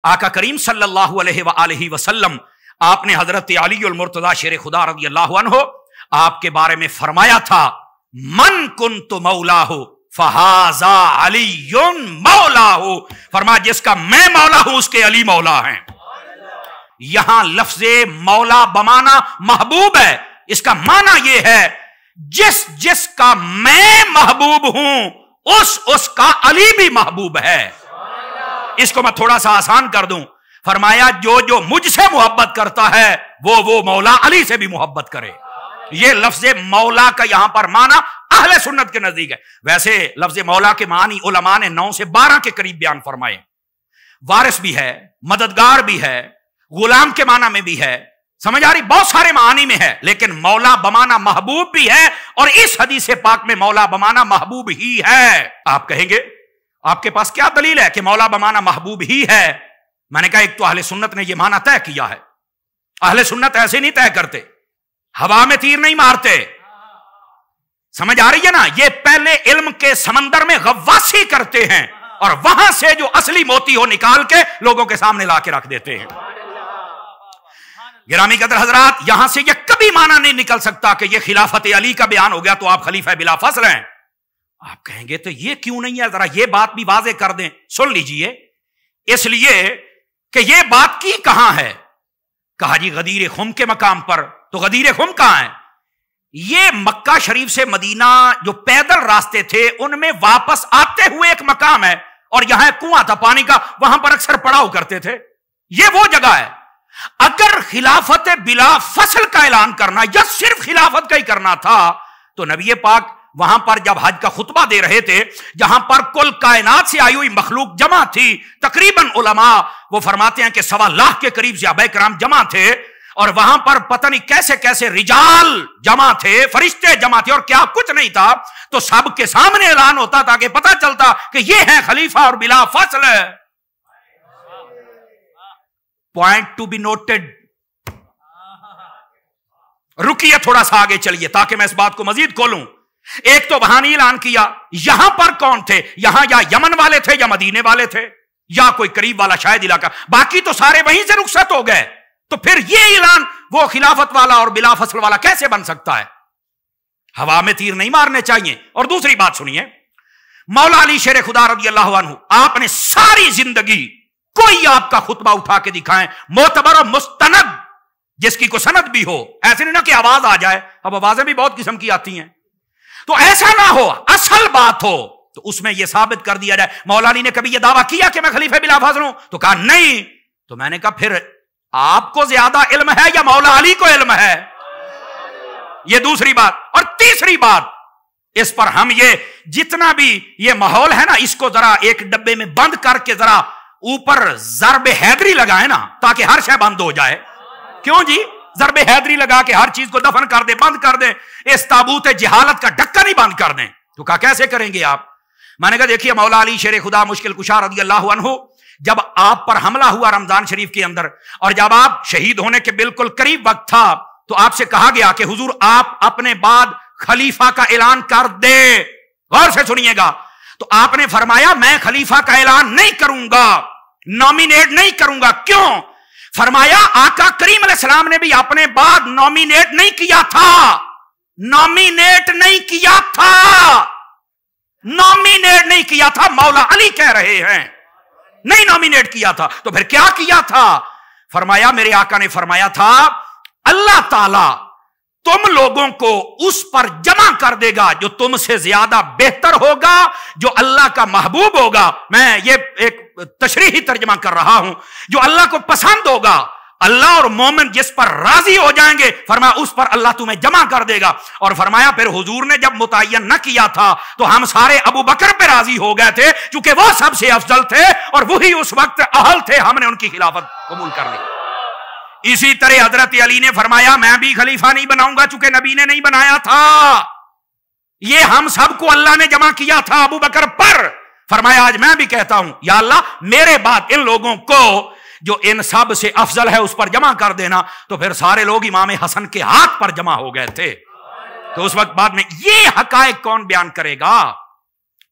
आका करीम सल्लल्लाहु अलैहि वसल्लम आपने हजरत अली उल मुर्तजा शेर खुदा रज़ी अल्लाहु अन्हु आपके बारे में फरमाया था, मन कुन्तु मौलाहु फहाजा अलीयुन मौलाहु, फरमाया जिसका मैं मौला हूं उसके अली मौला हैं। यहां लफ्ज़े मौला बमाना महबूब है, इसका माना यह है जिसका मैं महबूब हूं उसका अली भी महबूब है। इसको मैं थोड़ा सा आसान कर दूं, फरमाया जो मुझसे मोहब्बत करता है वो मौला अली से भी मोहब्बत करे। ये लफ्ज़े मौला का यहां पर माना अहले सुन्नत के नजदीक है। वैसे लफ्ज़े मौला के मानी उलमा ने 9 से 12 के करीब बयान फरमाए। वारिस भी है, मददगार भी है, गुलाम के माना में भी है, समझ आ रही, बहुत सारे मानी में है, लेकिन मौला बमाना महबूब भी है। और इस हदीस पाक में मौला बमाना महबूब ही है। आप कहेंगे आपके पास क्या दलील है कि मौला बमाना महबूब ही है? मैंने कहा एक तो अहले सुन्नत ने यह माना तय किया है। अहले सुन्नत ऐसे नहीं तय करते, हवा में तीर नहीं मारते, समझ आ रही है ना। ये पहले इल्म के समंदर में गव्वासी करते हैं और वहां से जो असली मोती हो निकाल के लोगों के सामने ला के रख देते हैं। गिरामी कदर हजरात, यहां से यह कभी माना नहीं निकल सकता कि यह खिलाफत अली का बयान हो गया तो आप खलीफा बिला फस्ल हैं। आप कहेंगे तो यह क्यों नहीं है, जरा यह बात भी वाजे कर दें, सुन लीजिए। इसलिए कि यह बात की कहां है, कहा जी गदीर खुम के मकाम पर। तो गदीर खुम कहां है? यह मक्का शरीफ से मदीना जो पैदल रास्ते थे उनमें वापस आते हुए एक मकाम है, और यहां कुआं था पानी का, वहां पर अक्सर पड़ाव करते थे। यह वो जगह है। अगर खिलाफत बिला फसल का ऐलान करना या सिर्फ खिलाफत का ही करना था तो नबी पाक वहां पर जब हज का खुतबा दे रहे थे, जहां पर कुल कायनात से आई हुई मखलूक जमा थी, तकरीबन उलमा वो फरमाते हैं कि 1.25 लाख के करीब सहाबाए किराम जमा थे, और वहां पर पता नहीं कैसे कैसे रिजाल जमा थे, फरिश्ते जमा थे, और क्या कुछ नहीं था, तो सबके सामने ऐलान होता था कि पता चलता कि ये है खलीफा और बिला फसल। Point to be noted. रुकिए, थोड़ा सा आगे चलिए ताकि मैं इस बात को मजीद खोलूं। एक तो वहां नहीं ऐलान किया, यहां पर कौन थे? यहां या यमन वाले थे या मदीने वाले थे या कोई करीब वाला शायद इलाका, बाकी तो सारे वहीं से रुखसत हो गए। तो फिर यह ऐलान वो खिलाफत वाला और बिला फसल वाला कैसे बन सकता है? हवा में तीर नहीं मारने चाहिए। और दूसरी बात सुनिए, मौला अली शेर खुदा रज़ी अल्लाहु अन्हु, आपने सारी जिंदगी कोई आपका खुतबा उठा के दिखाएं मोतबर और मुस्तनद, जिसकी को सनद भी हो, ऐसे नहीं ना कि आवाज आ जाए, अब आवाजें भी बहुत किस्म की आती हैं, तो ऐसा ना हो, असल बात हो, तो उसमें यह साबित कर दिया जाए मौला अली ने कभी यह दावा किया कि मैं खलीफा बिला फजल हूं, तो कहा नहीं। तो मैंने कहा फिर आपको ज्यादा इल्म है या मौला अली को इल्म है? यह दूसरी बात। और तीसरी बात, इस पर हम ये जितना भी ये माहौल है ना, इसको जरा एक डब्बे में बंद करके जरा ऊपर ज़रबे हैदरी लगाए ना, ताकि हर शय बंद हो जाए। क्यों जी? ज़रबे हैदरी लगा के हर चीज को दफन कर दे, बंद कर दे, इस ताबूत जहालत का ढक्कन ही बंद कर दें। तो कहा कैसे करेंगे आप? मैंने कहा देखिए, मौला अली शेर खुदा मुश्किल कुशा रज़ी अल्लाहु अन्हु, जब आप पर हमला हुआ रमजान शरीफ के अंदर और जब आप शहीद होने के बिल्कुल करीब वक्त था, तो आपसे कहा गया कि हुजूर आप अपने बाद खलीफा का ऐलान कर दे। गौर से सुनिएगा। तो आपने फरमाया मैं खलीफा का ऐलान नहीं करूंगा, नॉमिनेट नहीं करूंगा। क्यों? फरमाया आका करीम अलैहिस्सलाम ने भी अपने बाद नॉमिनेट नहीं किया था, नॉमिनेट नहीं किया था, नॉमिनेट नहीं किया था। मौला अली कह रहे हैं नहीं नॉमिनेट किया था। तो फिर क्या किया था? फरमाया मेरे आका ने फरमाया था अल्लाह ताला तुम लोगों को उस पर जमा कर देगा जो तुमसे ज्यादा बेहतर होगा, जो अल्लाह का महबूब होगा। मैं ये एक तशरीही तर्जमा कर रहा हूं, जो अल्लाह को पसंद होगा, अल्लाह और मोमिन जिस पर राजी हो जाएंगे, फरमाया उस पर अल्लाह तुम्हें जमा कर देगा। और फरमाया फिर हुजूर ने जब मुतय्यन न किया था तो हम सारे अबू बकर पे राजी हो गए थे, क्योंकि वो सबसे अफजल थे और वही उस वक्त अहल थे, हमने उनकी खिलाफत कबूल कर ली। इसी तरह हजरत अली ने फरमाया मैं भी खलीफा नहीं बनाऊंगा, चूंकि नबी ने नहीं बनाया था, ये हम सबको अल्लाह ने जमा किया था अबू बकर पर। फरमाया आज मैं भी कहता हूं या अल्लाह मेरे बाद इन लोगों को जो इन सब से अफजल है उस पर जमा कर देना। तो फिर सारे लोग इमाम हसन के हाथ पर जमा हो गए थे। तो उस वक्त बाद में ये हकायक कौन बयान करेगा?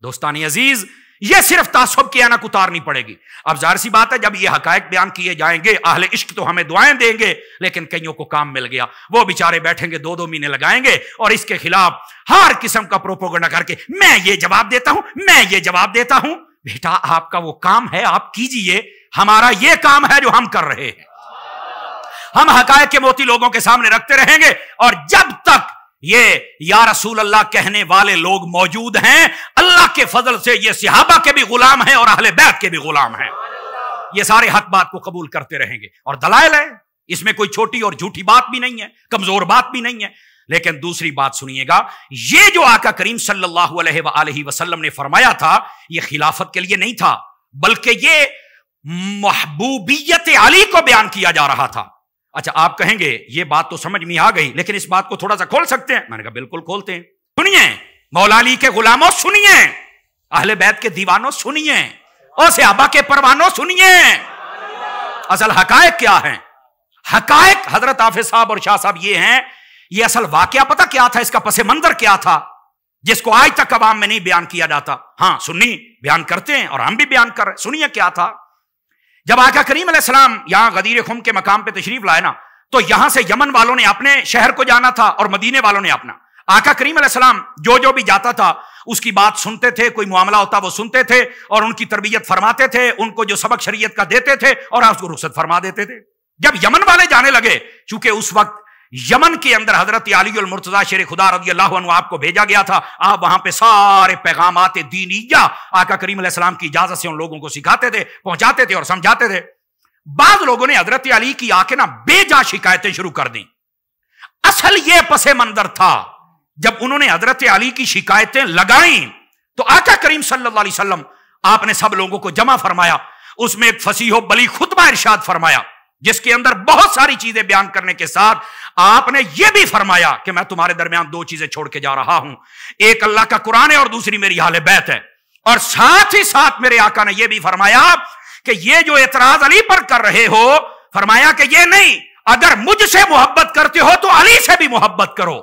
दोस्तानी अजीज, ये सिर्फ तासुब की ऐनक उतारनी पड़ेगी। अब जाहिर सी बात है, जब ये हकायक बयान किए जाएंगे, अहले इश्क तो हमें दुआएं देंगे, लेकिन कईयों को काम मिल गया, वो बेचारे बैठेंगे 2-2 महीने लगाएंगे और इसके खिलाफ हर किस्म का प्रोपोगंडा करके मैं ये जवाब देता हूं, मैं ये जवाब देता हूं। बेटा, आपका वो काम है, आप कीजिए, हमारा ये काम है जो हम कर रहे हैं। हम हकायक के मोती लोगों के सामने रखते रहेंगे, और जब तक ये या रसूल अल्लाह कहने वाले लोग मौजूद हैं, अल्लाह के फजल से ये सहाबा के भी गुलाम हैं और अहले बैत के भी गुलाम हैं। ये सारे हक बात को कबूल करते रहेंगे, और दलाइल है, इसमें कोई छोटी और झूठी बात भी नहीं है, कमजोर बात भी नहीं है। लेकिन दूसरी बात सुनिएगा, ये जो आका करीम सल्लल्लाहु अलैहि वसल्लम ने फरमाया था, ये खिलाफत के लिए नहीं था, बल्कि ये महबूबियत अली को बयान किया जा रहा था। अच्छा, आप कहेंगे ये बात तो समझ में आ गई, लेकिन इस बात को थोड़ा सा खोल सकते हैं? मैंने कहा बिल्कुल खोलते हैं। सुनिए मौला अली के गुलामों, सुनिए अहले बैत के दीवानों, सुनिए और सहाबा के परवानों, सुनिए असल हकायक क्या है। हकायक हजरत हाफिज साहब और शाह साहब ये हैं, ये असल वाकया पता क्या था, इसका पसे मंजर क्या था, जिसको आज तक अवाम में नहीं बयान किया जाता। हाँ, सुन्नी बयान करते हैं और हम भी बयान कर रहे हैं। सुनिए क्या था। जब आका करीम अलैहिस्सलाम यहां गदीर खुम के मकाम पे तशरीफ लाए ना, तो यहां से यमन वालों ने अपने शहर को जाना था और मदीने वालों ने अपना। आका करीम अलैहिस्सलाम जो भी जाता था उसकी बात सुनते थे, कोई मामला होता वो सुनते थे और उनकी तरबियत फरमाते थे, उनको जो सबक शरीयत का देते थे और आप उसको रुखसत फरमा देते थे। जब यमन वाले जाने लगे, चूंकि उस वक्त यमन के अंदर हजरत अली अल मुर्तजा शेर खुदा रज़ी अल्लाहु अन्हु आपको भेजा गया था, आप वहां पे सारे पैगामात दीनिया आका करीम अलैहिस्सलाम की इजाजत से उन लोगों को सिखाते थे, पहुंचाते थे और समझाते थे। बाद लोगों ने हजरत अली की आके ना बेजा शिकायतें शुरू कर दी। असल ये पसे मंजर था, जब उन्होंने हजरत अली की शिकायतें लगाई तो आका करीम सल्लल्लाहु अलैहि वसल्लम आपने सब लोगों को जमा फरमाया, उसमें एक फसीहो बली खुतबा इरशाद फरमाया, जिसके अंदर बहुत सारी चीजें बयान करने के साथ आपने यह भी फरमाया कि मैं तुम्हारे दरमियान 2 चीजें छोड़ के जा रहा हूं, एक अल्लाह का कुरान है और दूसरी मेरी अहले बैत है। और साथ ही साथ मेरे आका ने यह भी फरमाया कि ये जो एतराज अली पर कर रहे हो, फरमाया कि ये नहीं, अगर मुझसे मोहब्बत करते हो तो अली से भी मोहब्बत करो।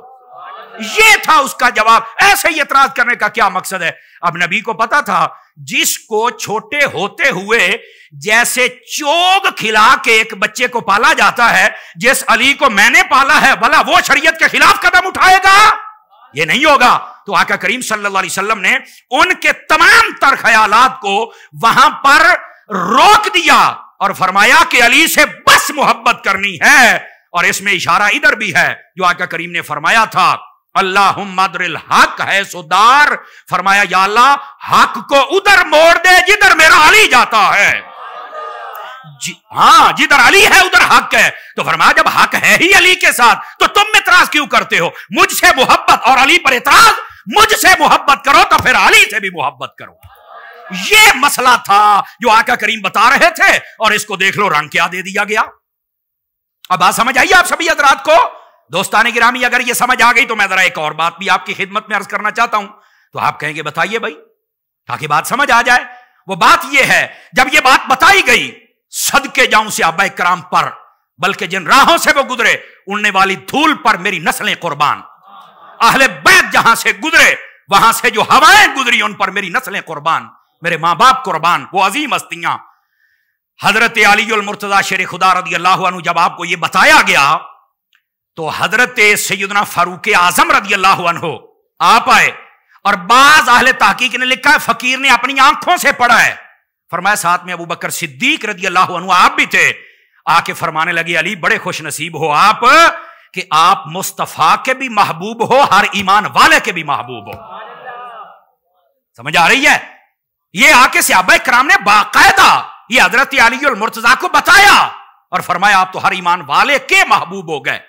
ये था उसका जवाब। ऐसे ही एतराज करने का क्या मकसद है। अब नबी को पता था, जिसको छोटे होते हुए जैसे चोग खिला के एक बच्चे को पाला जाता है, जिस अली को मैंने पाला है, भला वो शरीयत के खिलाफ कदम उठाएगा? ये नहीं होगा। तो आका करीम सल्लल्लाहु अलैहि वसल्लम ने उनके तमाम तर ख्यालात को वहां पर रोक दिया और फरमाया कि अली से बस मोहब्बत करनी है। और इसमें इशारा इधर भी है जो आका करीम ने फरमाया था, अल्लाहुम्मा अदरिल हक है सुदार, फरमाया या अल्लाह हक को उधर मोड़ दे जिधर मेरा अली जाता है। हाँ, जिधर अली है उधर हक है। तो फरमाया जब हक है ही अली के साथ तो तुम इतराज क्यों करते हो? मुझसे मोहब्बत और अली पर इतराज, मुझसे मोहब्बत करो तो फिर अली से भी मोहब्बत करो। ये मसला था जो आका करीम बता रहे थे, और इसको देख लो रंग क्या दे दिया गया। अब बात समझ आई आप सभी हजरात को? दोस्ताने गिरामी, अगर ये समझ आ गई तो मैं जरा एक और बात भी आपकी खिदमत में अर्ज करना चाहता हूं। तो आप कहेंगे बताइए भाई, ताकि बात समझ आ जाए। वो बात ये है, जब ये बात बताई गई, सदके जाऊं सहाबा किराम पर, बल्कि जिन राहों से वो गुजरे उड़ने वाली धूल पर मेरी नस्लें कुर्बान। अहले बैत जहां से गुजरे, वहां से जो हवाएं गुजरी उन पर मेरी नस्लें कुर्बान, मेरे मां बाप कुर्बान। वो अजीम हस्तियां हजरत अली अल मुर्तजा शेर खुदा रज़ी अल्लाहु अन्हु, जब आपको ये बताया गया तो हजरत सैयदना फारूक आजम रज़ी अल्लाहु अन्हु आप आए, और बाज अहले तहकीक ने लिखा है फकीर ने अपनी आंखों से पढ़ा है। फरमाया साथ में अबू बकर सिद्दीक रज़ी अल्लाहु अन्हु आप भी थे। आके फरमाने लगे, अली बड़े खुश नसीब हो आप कि आप मुस्तफा के भी महबूब हो, हर ईमान वाले के भी महबूब हो। समझ आ रही है? ये आके सहाबा किराम ने बाकायदा ये हजरत अली अल मुर्तजा को बताया और फरमाया आप तो हर ईमान वाले के महबूब हो गए।